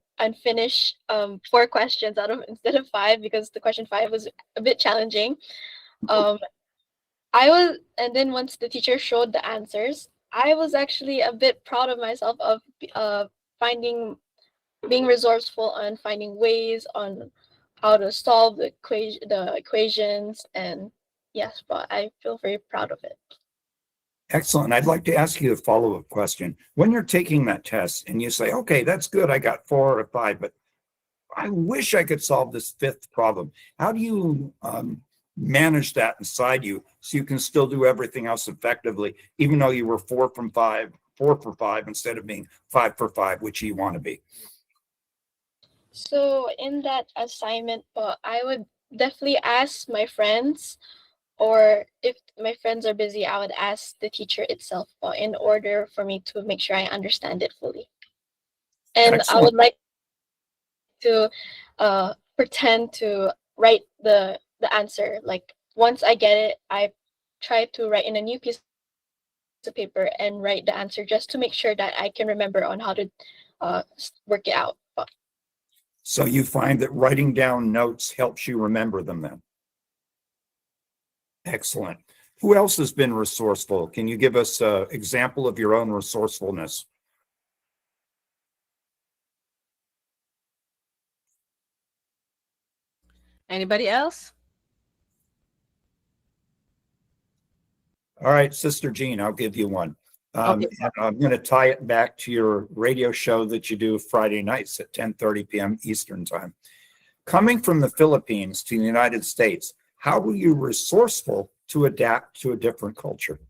finish 4 questions out of instead of 5 because the question 5 was a bit challenging. And then once the teacher showed the answers, I was actually a bit proud of myself of being resourceful and finding ways on how to solve the equations. And yes, but I feel very proud of it. Excellent. I'd like to ask you a follow-up question. When you're taking that test and you say, okay, that's good, I got 4 or 5, but I wish I could solve this 5th problem. How do you manage that inside you so you can still do everything else effectively, even though you were 4 for 5 instead of being 5 for 5, which you want to be? So in that assignment, I would definitely ask my friends, or if my friends are busy, I would ask the teacher itself in order for me to make sure I understand it fully. And Excellent. I would like to pretend to write the answer. Like once I get it, I try to write in a new piece of paper and write the answer just to make sure that I can remember on how to work it out. So you find that writing down notes helps you remember them then? Excellent. Who else has been resourceful? Can you give us an example of your own resourcefulness? Anybody else? All right, Sister Jean, I'll give you one. Okay. And I'm going to tie it back to your radio show that you do Friday nights at 10:30 p.m. Eastern Time. Coming from the Philippines to the United States, how were you resourceful to adapt to a different culture?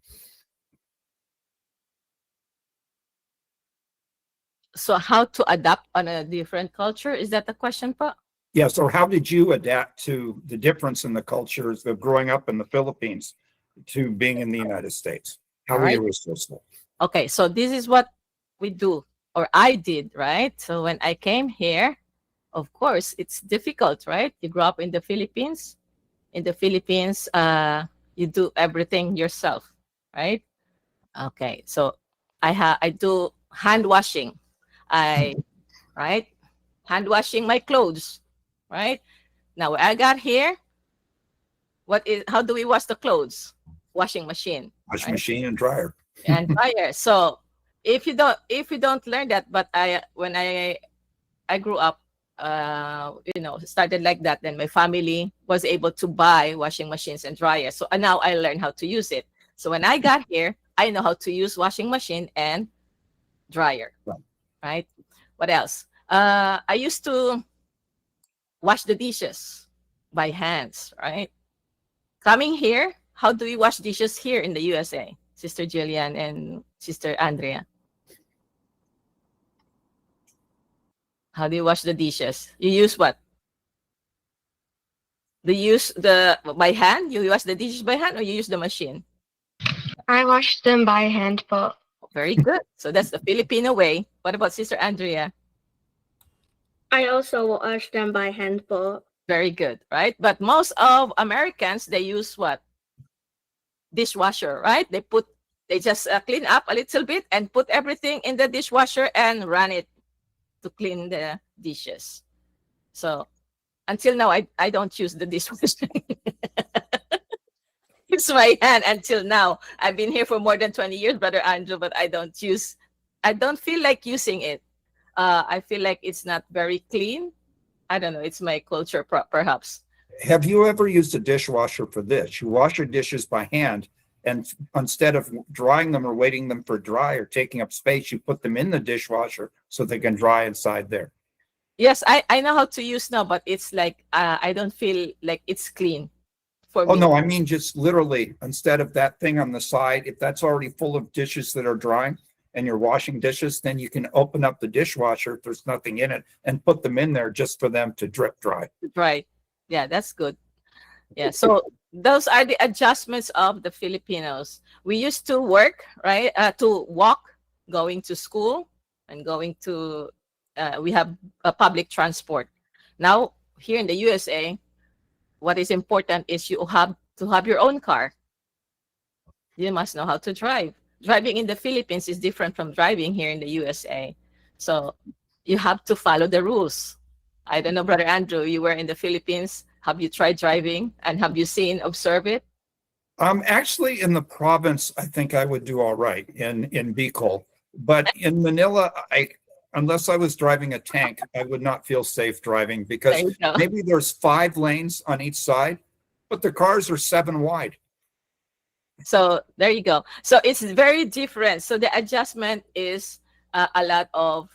So how to adapt on a different culture? Is that the question, Pa? Yes, or how did you adapt to the difference in the cultures of growing up in the Philippines to being in the United States? How were you resourceful? Okay, so this is what we do, or I did, right? So when I came here, of course, it's difficult, right? You grew up in the Philippines. In the Philippines, you do everything yourself, right? Okay, so I do hand washing. I right hand washing my clothes, right? Now when I got here, how do we wash the clothes? Washing machine, Washing right? machine and dryer. And dryer. So if you don't learn that, but when I grew up, started like that. Then my family was able to buy washing machines and dryers. So now I learned how to use it. So when I got here, I know how to use washing machine and dryer. Right? What else? I used to wash the dishes by hands. Right? Coming here, how do we wash dishes here in the USA, Sister Jillian and Sister Andrea? How do you wash the dishes? You use what? Do you use by hand? You wash the dishes by hand or you use the machine? I wash them by hand, but Very good. So that's the Filipino way. What about Sister Andrea? I also wash them by hand po. Very good, right? But most of Americans, they use what? Dishwasher, right? They just clean up a little bit and put everything in the dishwasher and run it to clean the dishes. So until now, I don't use the dishwasher. It's my hand until now. I've been here for more than 20 years, Brother Andrew, but I don't feel like using it. I feel like it's not very clean. I don't know. It's my culture, perhaps. Have you ever used a dishwasher for this? You wash your dishes by hand, and instead of drying them or waiting them for dry or taking up space, you put them in the dishwasher so they can dry inside there. Yes, I know how to use now, but it's like I don't feel like it's clean for me. Oh, no, I mean just literally, instead of that thing on the side, if that's already full of dishes that are drying and you're washing dishes, then you can open up the dishwasher if there's nothing in it and put them in there just for them to drip dry. Right. Yeah, that's good. Yeah, so those are the adjustments of the Filipinos. We used to work, right, to walk, going to school and going to, we have a public transport. Now, here in the USA, what is important is you have to have your own car. You must know how to drive. Driving in the Philippines is different from driving here in the USA. So you have to follow the rules. I don't know, Brother Andrew, you were in the Philippines. Have you tried driving and have you observe it? Actually, in the province, I think I would do all right in Bicol. But in Manila, unless I was driving a tank, I would not feel safe driving because maybe there's 5 lanes on each side, but the cars are 7 wide. So there you go. So it's very different. So the adjustment is a lot of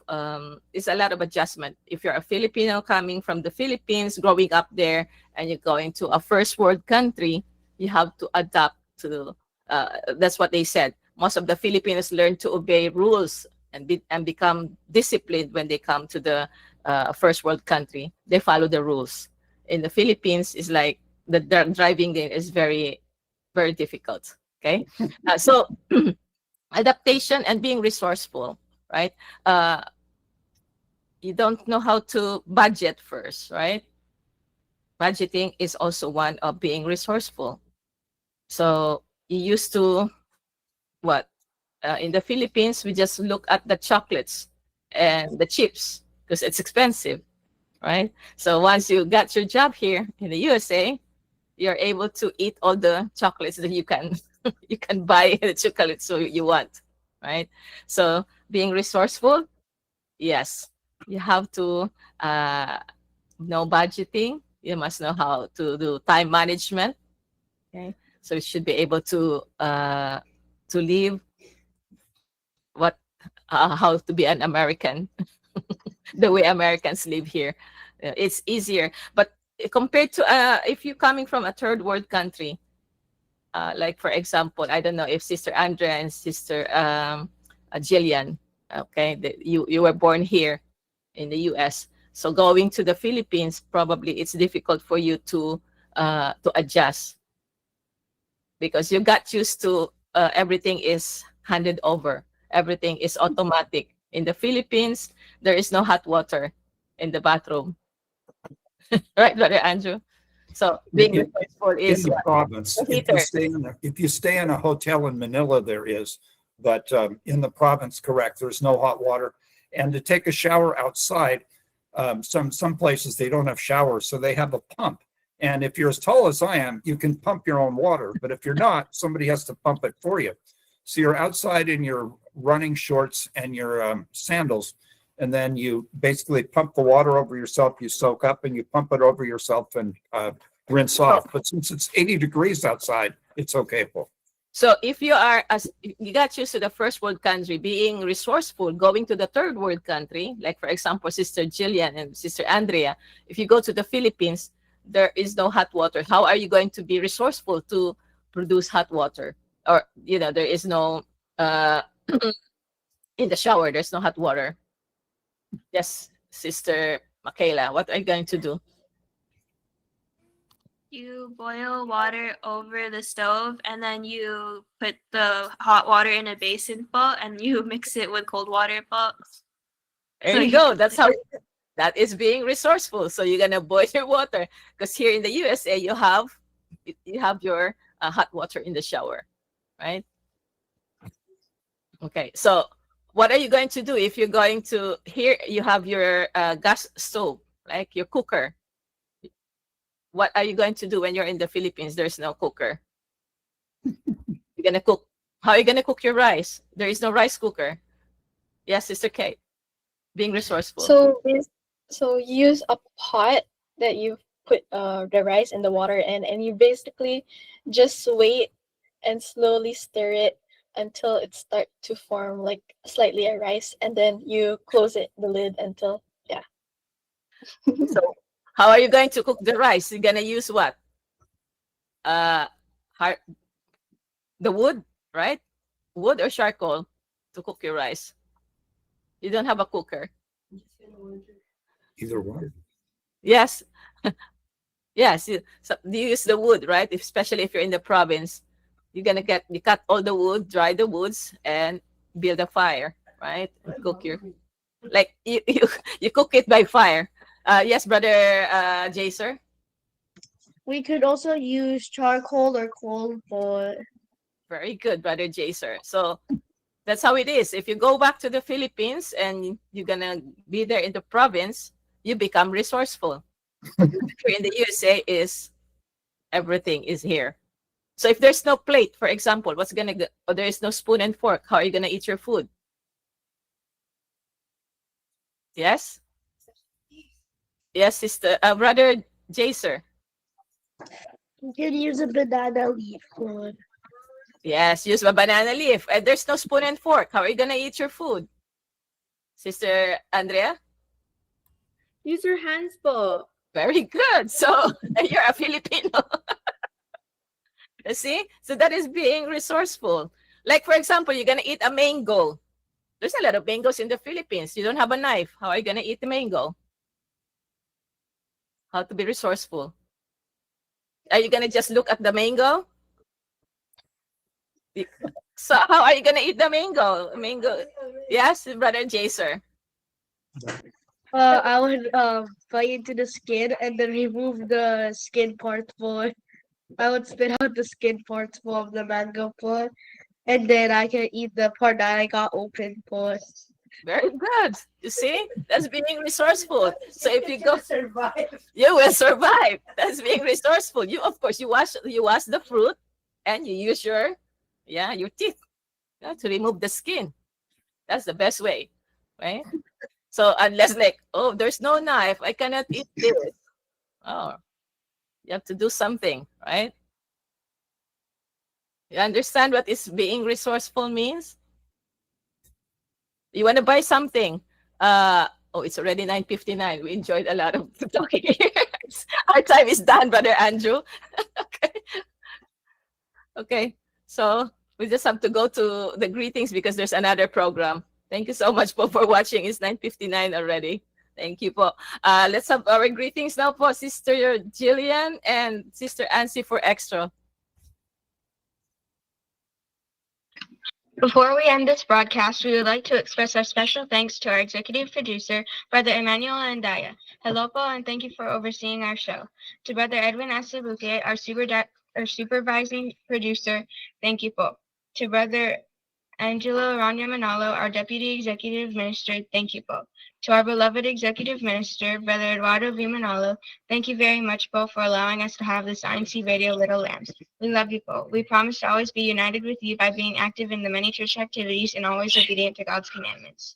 adjustment. If you're a Filipino coming from the Philippines, growing up there, and you're going to a first world country, you have to adapt to. That's what they said. Most of the Filipinos learn to obey rules and become disciplined when they come to the first world country. They follow the rules. In the Philippines, it's like the driving there is very, very difficult. Okay, so adaptation and being resourceful. Right? You don't know how to budget first, right? Budgeting is also one of being resourceful. So you used to, in the Philippines, we just look at the chocolates and the chips because it's expensive, right? So once you got your job here in the USA, you're able to eat all the chocolates that you can buy the chocolates so you want, right? So being resourceful, yes, you have to know budgeting. You must know how to do time management. Okay, so you should be able to live how to be an American, the way Americans live here. It's easier, but compared to if you're coming from a third world country, like for example, I don't know if Sister Andrea and Sister Jillian, okay, you were born here in the US, so going to the Philippines, probably it's difficult for you to adjust because you got used to everything is handed over, everything is automatic. In the Philippines, there is no hot water in the bathroom. right, Brother Andrew? So being In, resourceful in is the what? province, The if you heater. stay in a hotel in Manila, there is, but in the province, correct, there's no hot water. And to take a shower outside, some places they don't have showers, so they have a pump. And if you're as tall as I am, you can pump your own water. But if you're not, somebody has to pump it for you. So you're outside in your running shorts and your sandals, and then you basically pump the water over yourself. You soak up and you pump it over yourself and rinse off. But since it's 80 degrees outside, it's okay. So if you are, as you got used to the first world country, being resourceful, going to the third world country, like for example, Sister Jillian and Sister Andrea, if you go to the Philippines, there is no hot water. How are you going to be resourceful to produce hot water? Or, there is no, in the shower, there's no hot water. Yes, Sister Michaela, what are you going to do? You boil water over the stove and then you put the hot water in a basin pot and you mix it with cold water pot. There you go. That's how that is being resourceful. So you're gonna boil your water because here in the USA you have your hot water in the shower, right? Okay. So what are you going to do if you're going to here? You have your gas stove, like your cooker. What are you going to do when you're in the Philippines? There's no cooker. You're gonna cook. How are you gonna cook your rice? There is no rice cooker. Yes, Sister Kate. Being resourceful. So you use a pot that you put the rice and the water in, and you basically just wait and slowly stir it until it starts to form like slightly a rice, and then you close the lid until So how are you going to cook the rice? You're gonna use what? The wood, right? Wood or charcoal to cook your rice. You don't have a cooker. Either one. Yes. Yes. You use the wood, right? Especially if you're in the province, you cut all the wood, dry the woods, and build a fire, right? And cook you cook it by fire. Yes, Brother Jaser. We could also use charcoal or coal for. Very good, Brother Jaser. So that's how it is. If you go back to the Philippines and you're gonna be there in the province, you become resourceful. Here in the USA everything is here. So if there's no plate, for example, or there is no spoon and fork, how are you gonna eat your food? Yes? Yes, Sister Brother Jaser. You can use a banana leaf for. Yes, use a banana leaf. And there's no spoon and fork. How are you gonna eat your food? Sister Andrea? Use your hands, po. Very good. So you're a Filipino. You see? So that is being resourceful. Like for example, you're gonna eat a mango. There's a lot of mangoes in the Philippines. You don't have a knife. How are you gonna eat the mango? How to be resourceful? Are you gonna just look at the mango? So how are you gonna eat the mango? Mango. Yes, Brother Jaser. I would bite into the skin and then remove the skin part for. I would spit out the skin parts of the mango for, and then I can eat the part that I got open for. Very good. You see, that's being resourceful. So if you go survive, you will survive. That's being resourceful. You of course you wash the fruit, and you use your teeth to remove the skin. That's the best way, right? So unless there's no knife, I cannot eat this. Oh, you have to do something, right? You understand what is being resourceful means? You want to buy something. It's already 9:59. We enjoyed a lot of talking here. Our time is done, Brother Andrew. Okay. So we just have to go to the greetings because there's another program. Thank you so much for watching. It's 9:59 already. Thank you po. Let's have our greetings now po, Sister Jillian and Sister Ansi for extra. Before we end this broadcast, we would like to express our special thanks to our executive producer, Brother Emmanuel Andaya. Hello po, and thank you for overseeing our show. To Brother Edwin Asabuque, our supervising producer, thank you po. To Brother Angelo Rania Manalo, our Deputy Executive Minister, thank you po. To our beloved Executive Minister, Brother Eduardo V. Manalo, thank you very much po for allowing us to have this INCRadio Little Lambs. We love you po. We promise to always be united with you by being active in the many church activities and always obedient to God's commandments.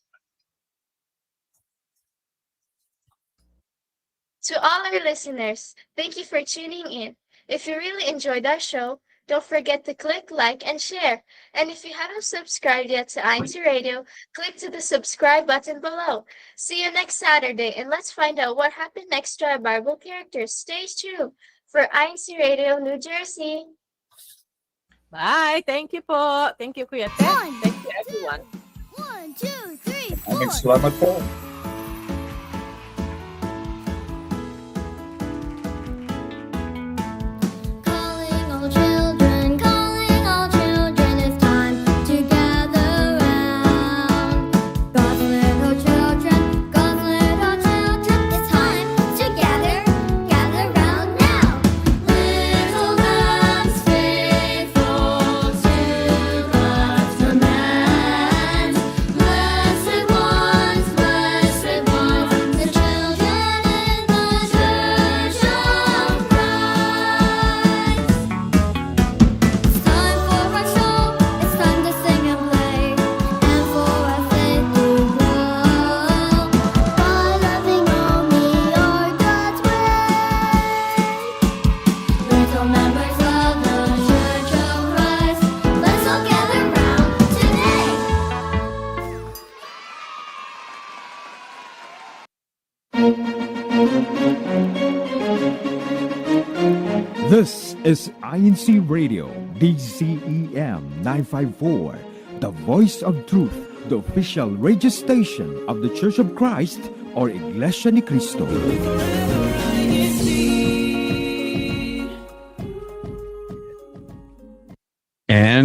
To all our listeners, thank you for tuning in. If you really enjoyed our show, don't forget to click like and share. And if you haven't subscribed yet to INCRadio, click to the subscribe button below. See you next Saturday, and let's find out what happened next to our Bible characters. Stay tuned for INCRadio New Jersey. Bye. Thank you po. Thank you, Kuya Ted. Thank you, everyone. 1, 2, 3, 4. Maraming salamat po. Calling all children, it's time to gather round. God's little children, it's time to gather round now. Little lambs faithful to God's commands. Blessed ones, the children in the church of Christ. It's time for our show, it's time to sing and play, and for our faith to grow, by loving only our God's way. Little members of the Church of Christ, let's all gather round today. This is INCRadio, DCEM 954, the voice of truth, the official radio station of the Church of Christ or Iglesia ni Cristo. And